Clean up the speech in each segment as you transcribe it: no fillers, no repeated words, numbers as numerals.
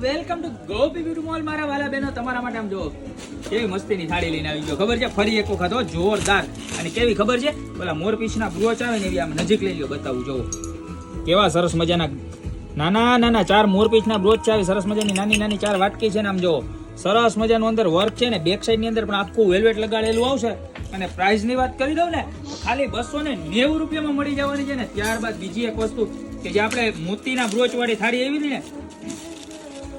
welcome to Gopi beauty mall મારા વાલા બહેનો તમારા માટે આમ જો કેવી મસ્તીની થાળી લઈને આવી ગયો ખબર છે ફરી એક વખત જોરદાર અને કેવી ખબર છે પેલા મોરપીંછના બ્રોચ આવે ને એવી આમ નજીક લઈ લ્યો બતાવું જો કેવા સરસ મજાના નાના નાના ચાર મોરપીંછના બ્રોચ છે આવી સરસ મજાની નાની નાની ચાર વાટકી છે ને આમ જો સરસ મજાનું અંદર વર્ક છે ને બેક સાઈડ ની અંદર પણ આખું વેલ્વેટ લગાડેલું આવશે અને પ્રાઇસ ની વાત કરી દઉં ને ખાલી 290 રૂપિયામાં મળી જવાની છે ને ત્યારબાદ બીજી એક વસ્તુ કે જે આપણે મોતીના બ્રોચ વાળી થાળી આવી ને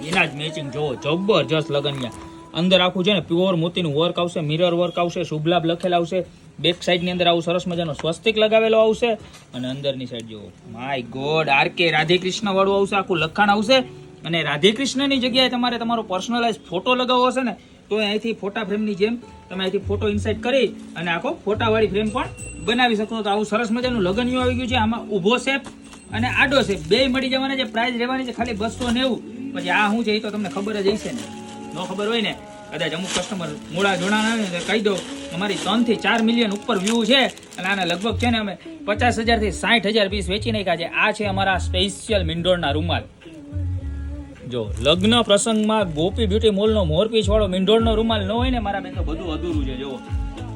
એના જ મેચિંગ જો જબરજસ્ત લગનિયા અંદર આખું છે ને પ્યોર મોતીનું વર્ક આવશે મિરર વર્ક આવશે શુભ લાભ લખેલા આવશે બેક સાઈડ ની અંદર આવું સરસ મજાનો સ્વસ્તિક લગાવેલો આવશે અને અંદરની સાઈડ જો my god RK Radhe Krishna વાળું આવશે આખું લખાણ આવશે અને રાધે કૃષ્ણની જગ્યાએ તમારે તમારો પર્સનલાઇઝ ફોટો લગાવવો હશે ને તો અહીંથી ફોટા ફ્રેમની જેમ તમે અહીંથી ફોટો ઇન્સર્ટ કરી અને આખો ફોટાવાળી ફ્રેમ પણ બનાવી શકો તો આવું સરસ મજાનું લગનિયું આવી ગયું છે આમાં ઊભો શેપ અને આડો શેપ બે મળી જવાના છે પ્રાઇસ રહેવાની છે ખાલી 290 પછી આ શું છે એ તો તમને ખબર જ હશે ને ન ખબર હોય ને કદાચ અમુક કસ્ટમર મૂળા જોડાણ આવે ને કહી દો અમારી 3 થી 4 મિલિયન ઉપર વ્યૂ છે અને આના લગભગ છે ને અમે 50,000 થી 60,000 પીસ વેચી નાખ્યા છે આ છે અમારા સ્પેશિયલ મિંડોળના રૂમાલ જો લગ્ન પ્રસંગમાં ગોપી બ્યુટી મોલનો મોરપીંછ વાળો મિંડોળનો રૂમાલ ન હોય ને મારા બેન તો બધું અધૂરું છે જો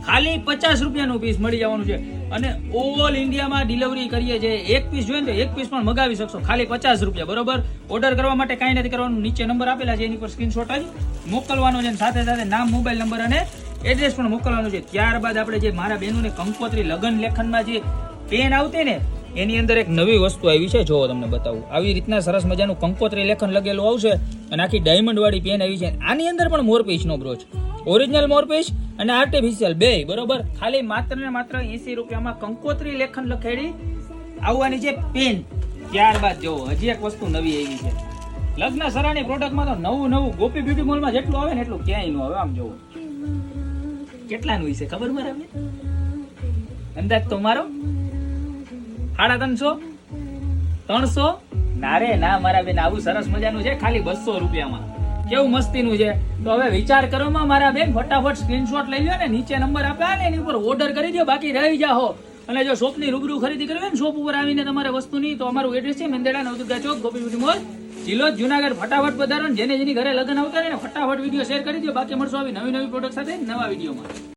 ખાલી 50 રૂપિયાનું પીસ મળી જવાનું છે અને ઓલ ઇન્ડિયામાં ડિલિવરી કરીએ છીએ એક પીસ જોઈએ તો એક પીસ પણ મગાવી શકશો ખાલી 50 રૂપિયા બરોબર ઓર્ડર કરવા માટે કાંઈ નથી કરવાનું નીચે નંબર આપેલા છે એની પર સ્ક્રીનશોટ જ મોકલવાનો છે સાથે સાથે નામ મોબાઈલ નંબર અને એડ્રેસ પણ મોકલવાનું છે ત્યારબાદ આપણે જે મારા બહેનોને કંકોત્રી લગ્ન લેખનમાં જે પેન આવતી ને એની અંદર એક નવી વસ્તુ આવી છે જો તમને બતાવું આવી રીતના સરસ મજાનું કંકોત્રી લેખન લગેલું આવશે અને આખી ડાયમંડ વાળી પેન આવી છે આની અંદર પણ મોરપીંછનો બ્રોચ ઓરિજિનલ મોરપીંછ અને આર્ટિફિશિયલ બે બરોબર ખાલી માત્ર ને માત્ર 80 રૂપિયામાં કંકોત્રી લેખન લખેલી આવવાની છે પેન ત્યારબાદ જો હજી એક વસ્તુ નવી આવી છે લગ્ન સરાની પ્રોડક્ટમાં તો નવું ગોપી બ્યુટી મોલમાં જેટલું આવે ને એટલું ક્યાંય ન આવે આમ જોવો કેટલાનું છે ખબર મારે અંદાજ તો મારો 350 300 ના રે ના મારા બેન આવું સરસ મજાનું છે ખાલી 200 રૂપિયામાં કેવું મસ્તીનું છે તો હવે વિચાર કરવામાં મારા બેન ફટાફટ સ્ક્રીનશોટ લઈ લો ને નીચે નંબર આપ્યા ને એની ઉપર ઓર્ડર કરી દો બાકી રહી જાઓ અને જો શોપની રૂબરૂ ખરીદી કરવી હોય ને શોપ ઉપર આવીને તમારે વસ્તુની તો અમારું એડ્રેસ છે મેંદરડા નવદુર્ગા ચોક ગોપી બ્યુટી મોલ જિલ્લો જુનાગઢ ફટાફટ પધારો જેને જેની ઘરે લગ્ન આવતા ને ફટાફટ વિડીયો શેર કરી દો બાકી મળશો આવી નવી પ્રોડક્ટ સાથે નવા વિડીયોમાં